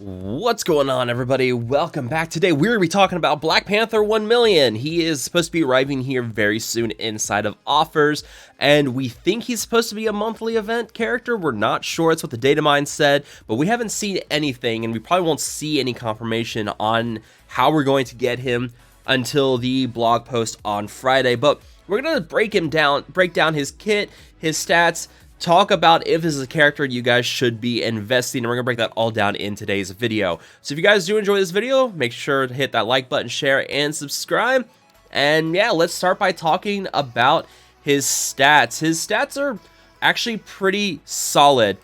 What's going on, everybody? Welcome back. Today we're going to be talking about Black Panther 1MM. He is supposed to be arriving here very soon inside of offers, and we think he's supposed to be a monthly event character. We're not sure. It's what the data mine said, but we haven't seen anything, and we probably won't see any confirmation on how we're going to get him until the blog post on Friday. But we're going to break down his kit, his stats, talk about if this is a character you guys should be investing, and we're gonna break that all down in today's video. So if you guys do enjoy this video, make sure to hit that like button, share, and subscribe. And yeah, let's start by talking about his stats. His stats are actually pretty solid.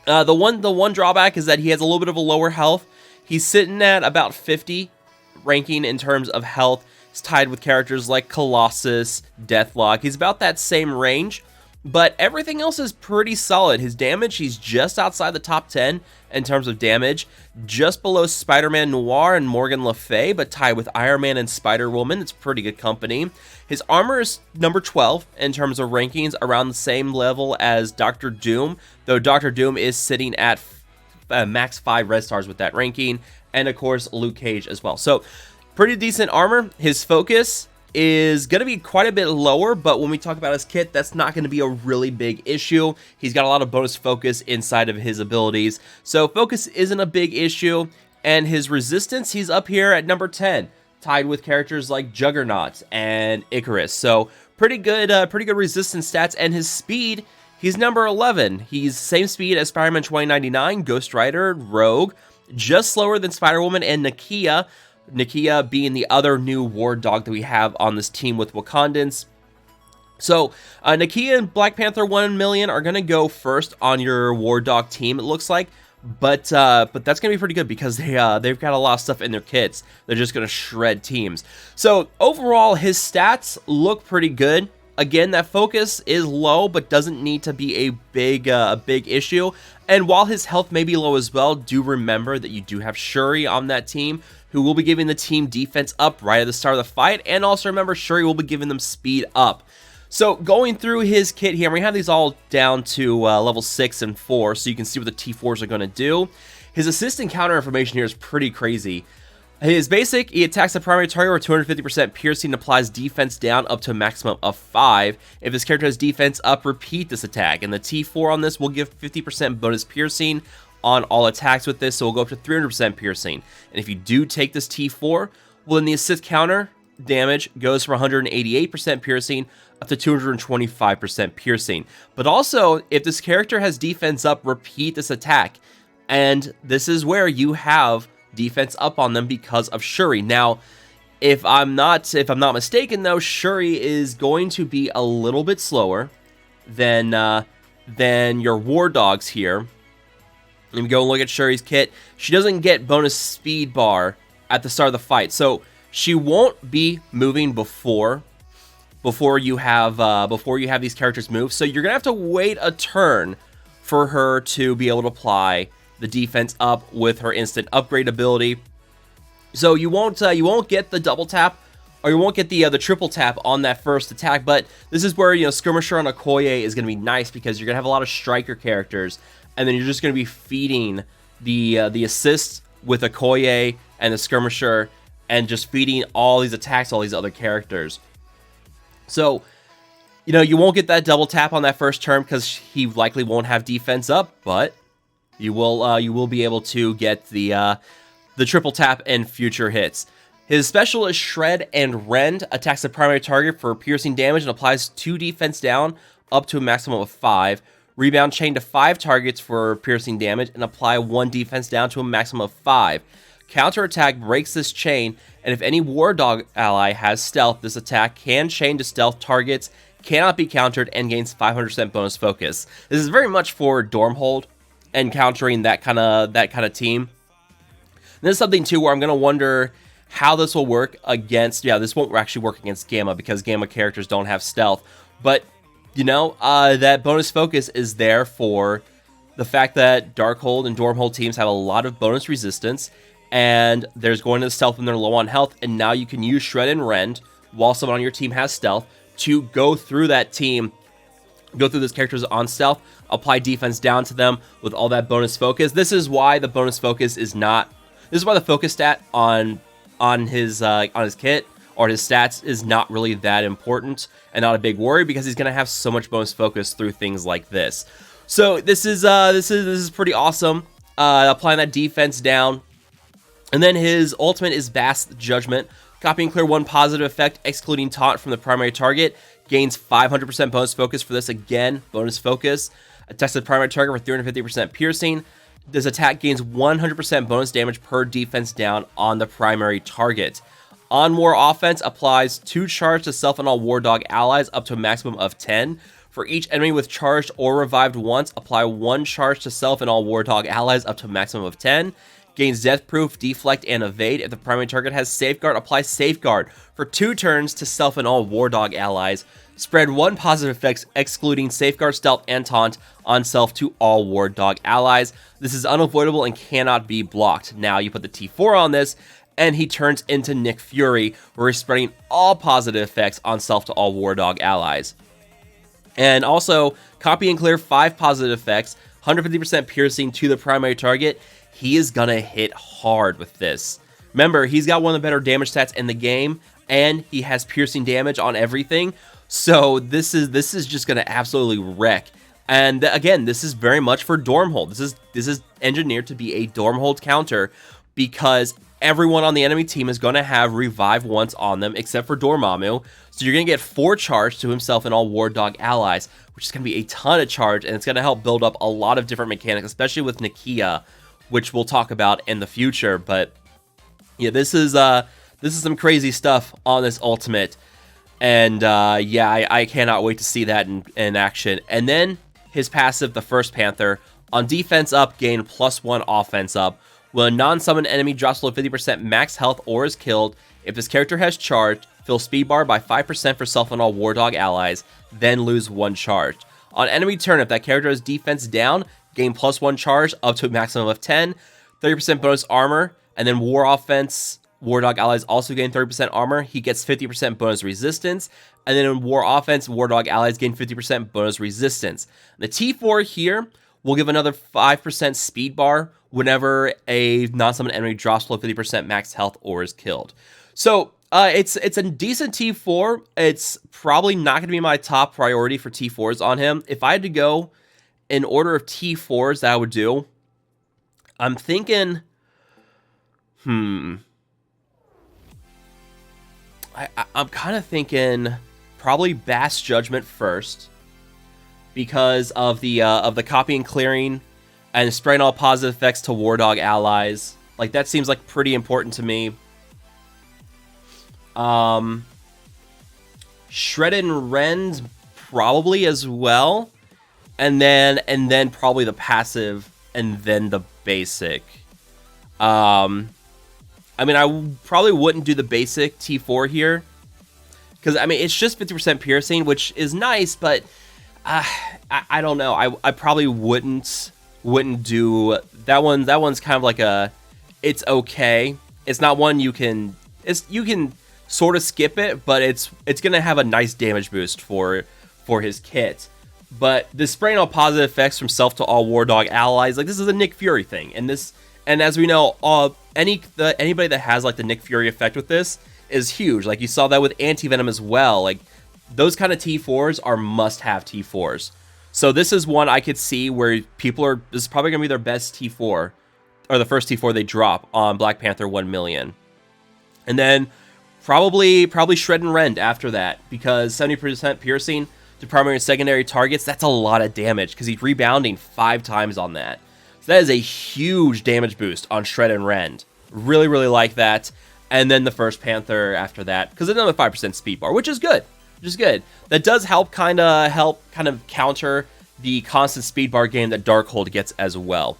The one drawback is that he has a little bit of a lower health. He's sitting at about 50 ranking in terms of health. He's tied with characters like Colossus, Deathlock. He's about that same range. But everything else is pretty solid. His damage, he's just outside the top 10 in terms of damage. Just below Spider-Man Noir and Morgan Le Fay, but tied with Iron Man and Spider-Woman. It's pretty good company. His armor is number 12 in terms of rankings, around the same level as Dr. Doom. Though Dr. Doom is sitting at max 5 red stars with that ranking. And of course, Luke Cage as well. So, pretty decent armor. His focus is going to be quite a bit lower, but when we talk about his kit, that's not going to be a really big issue. He's got a lot of bonus focus inside of his abilities, so focus isn't a big issue. And his resistance, he's up here at number 10, tied with characters like Juggernaut and Icarus. So pretty good resistance stats. And his speed, he's number 11. He's same speed as Spider-Man 2099, Ghost Rider, Rogue, just slower than Spider-Woman and Nakia. Nakia being the other new war dog that we have on this team with Wakandans. So, Nakia and Black Panther 1MM are going to go first on your war dog team, it looks like. But that's going to be pretty good because they've got a lot of stuff in their kits. They're just going to shred teams. So, overall, his stats look pretty good. Again, that focus is low, but doesn't need to be a big issue. And while his health may be low as well, do remember that you do have Shuri on that team, who will be giving the team defense up right at the start of the fight. And also remember, Shuri will be giving them speed up. So going through his kit here, we have these all down to level 6 and 4, so you can see what the T4s are going to do. His assist and counter information here is pretty crazy. His basic, he attacks the primary target with 250% piercing, applies defense down up to a maximum of 5. If this character has defense up, repeat this attack. And the T4 on this will give 50% bonus piercing on all attacks with this, so we'll go up to 300% piercing. And if you do take this T4, well, then the assist counter damage goes from 188% piercing up to 225% piercing. But also, if this character has defense up, repeat this attack. And this is where you have defense up on them because of Shuri. Now, if I'm not mistaken, though, Shuri is going to be a little bit slower than your war dogs here. Let me go and look at Shuri's kit. She doesn't get bonus speed bar at the start of the fight, so she won't be moving before you have these characters move. So you're gonna have to wait a turn for her to be able to apply the defense up with her instant upgrade ability. So you won't get the double tap, or you won't get the triple tap on that first attack. But this is where Skirmisher on Okoye is gonna be nice, because you're gonna have a lot of striker characters. And then you're just going to be feeding the assists with Okoye and the Skirmisher, and just feeding all these attacks to all these other characters. So, you won't get that double tap on that first turn because he likely won't have defense up, but you will be able to get the triple tap in future hits. His special is Shred and Rend, attacks the primary target for piercing damage and applies 2 defense down up to a maximum of 5. Rebound chain to 5 targets for piercing damage and apply 1 defense down to a maximum of 5. Counterattack breaks this chain, and if any war dog ally has stealth, this attack can chain to stealth targets, cannot be countered, and gains 500% bonus focus. This is very much for Dormhold and countering that kind of team. And this is something too where I'm gonna wonder how this will work against. Yeah, this won't actually work against Gamma because Gamma characters don't have stealth, but that bonus focus is there for the fact that Darkhold and Dormhold teams have a lot of bonus resistance, and there's going to the stealth when they're low on health, and now you can use Shred and Rend while someone on your team has stealth to go through that team, go through those characters on stealth, apply defense down to them with all that bonus focus. This is why the bonus focus is not, this is why the focus stat on his kit or his stats is not really that important and not a big worry, because he's gonna have so much bonus focus through things like this. So this is pretty awesome. Applying that defense down. And then his ultimate is Vast Judgment. Copy and clear one positive effect, excluding taunt from the primary target. Gains 500% bonus focus for this. Again, bonus focus. Attacks the primary target for 350% piercing. This attack gains 100% bonus damage per defense down on the primary target. On War Offense, applies 2 charge to self and all War Dog allies up to a maximum of 10. For each enemy with charged or revived once, apply 1 charge to self and all War Dog allies up to a maximum of 10. Gains Death Proof, Deflect, and Evade. If the primary target has Safeguard, apply Safeguard for 2 turns to self and all War Dog allies. Spread 1 positive effects, excluding Safeguard, Stealth, and Taunt on self to all War Dog allies. This is unavoidable and cannot be blocked. Now you put the T4 on this, and he turns into Nick Fury, where he's spreading all positive effects on self to all War Dog allies. And also, copy and clear 5 positive effects, 150% piercing to the primary target. He is gonna hit hard with this. Remember, he's got one of the better damage stats in the game, and he has piercing damage on everything. So this is just gonna absolutely wreck. And again, this is very much for Dormhold. This is engineered to be a Dormhold counter, because everyone on the enemy team is gonna have revive once on them, except for Dormammu. So you're gonna get 4 charge to himself and all War Dog allies, which is gonna be a ton of charge, and it's gonna help build up a lot of different mechanics, especially with Nakia, which we'll talk about in the future. But yeah, this is some crazy stuff on this ultimate, and yeah, I cannot wait to see that in action. And then his passive, the first Panther, on defense up, gain +1 offense up. When a non-summoned enemy drops below 50% max health or is killed, if this character has charged, fill speed bar by 5% for self and all War Dog allies, then lose 1 charge. On enemy turn, if that character has defense down, gain +1 charge up to a maximum of 10, 30% bonus armor, and then War Offense, War Dog allies also gain 30% armor. He gets 50% bonus resistance, and then in War Offense, War Dog allies gain 50% bonus resistance. The T4 here will give another 5% speed bar whenever a non-summoned enemy drops below 50% max health or is killed. So it's a decent T4. It's probably not going to be my top priority for T4s on him. If I had to go in order of T4s that I would do, I'm thinking, I'm kind of thinking probably Vast Judgment first, because of the copy and clearing and spraying all positive effects to War Dog allies. Like, that seems like pretty important to me. Shredded and Rend probably as well. And then probably the passive, and then the basic. I mean, I probably wouldn't do the basic T4 here, because I mean, it's just 50% piercing, which is nice, but I don't know. I probably wouldn't do that one. That one's kind of like it's okay. It's not one you can sort of skip it, but it's gonna have a nice damage boost for his kit. But this spraying all positive effects from self to all War Dog allies, like, this is a Nick Fury thing, and as we know, anybody that has like the Nick Fury effect with this is huge. Like, you saw that with Anti-Venom as well. Like, those kind of T4s are must-have T4s. So this is one I could see where this is probably gonna be their best T4, or the first T4 they drop on Black Panther 1 million, and then probably Shred and Rend after that, because 70% piercing to primary and secondary targets, that's a lot of damage, because he's rebounding 5 times on that. So that is a huge damage boost on Shred and Rend. Really, really like that. And then the first Panther after that, because another 5% speed bar, which is good. That does help kind of counter the constant speed bar game that Darkhold gets as well.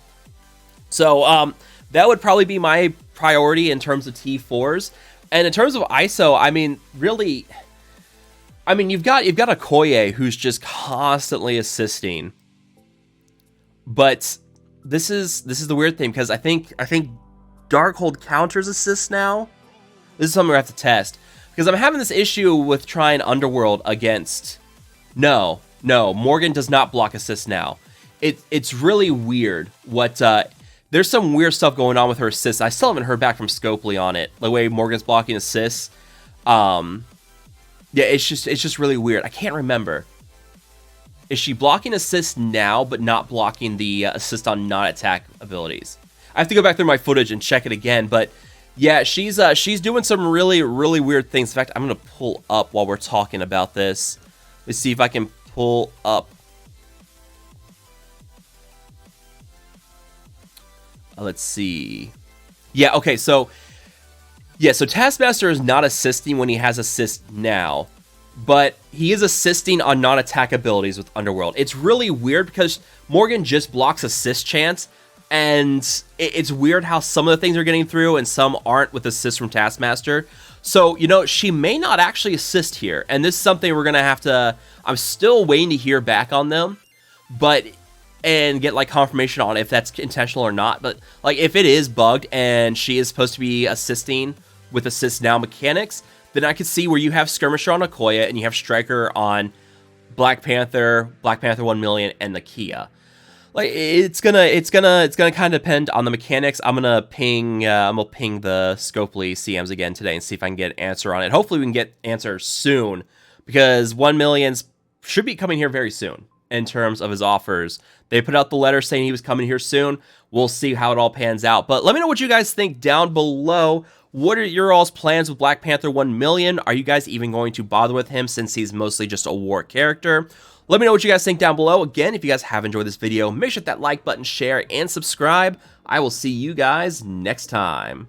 So that would probably be my priority in terms of T4s. And in terms of ISO, I mean, really, I mean, you've got Okoye, who's just constantly assisting. But this is the weird thing, because I think Darkhold counters assists now. This is something we have to test, because I'm having this issue with trying Underworld against. No, Morgan does not block assists now. it's really weird what there's some weird stuff going on with her assists. I still haven't heard back from Scopely on it. The way Morgan's blocking assists. Yeah, it's just really weird. I can't remember. Is she blocking assists now, but not blocking the assist on non-attack abilities? I have to go back through my footage and check it again, but yeah, she's doing some really weird things. In fact, I'm gonna pull up while we're talking about this. Let's see if I can pull up. Let's see. Yeah, okay, so yeah, so Taskmaster is not assisting when he has assist now, but he is assisting on non-attack abilities with Underworld. It's really weird because Morgan just blocks assist chance, and it's weird how some of the things are getting through and some aren't with assist from Taskmaster. So, you know, she may not actually assist here, and this is something we're going to have to... I'm still waiting to hear back on them, but... and get like confirmation on if that's intentional or not. But like if it is bugged and she is supposed to be assisting with assist now mechanics, then I could see where you have Skirmisher on Okoye and you have Striker on Black Panther 1 million, and the Kia. Like it's gonna kind of depend on the mechanics. I'm gonna ping the Scopely CMs again today and see if I can get an answer on it. Hopefully we can get answers soon, because 1 millions should be coming here very soon. In terms of his offers, they put out the letter saying he was coming here soon. We'll see how it all pans out. But let me know what you guys think down below. What are your all's plans with Black Panther 1 million? Are you guys even going to bother with him since he's mostly just a war character? Let me know what you guys think down below. Again, if you guys have enjoyed this video, make sure to hit that like button, share, and subscribe. I will see you guys next time.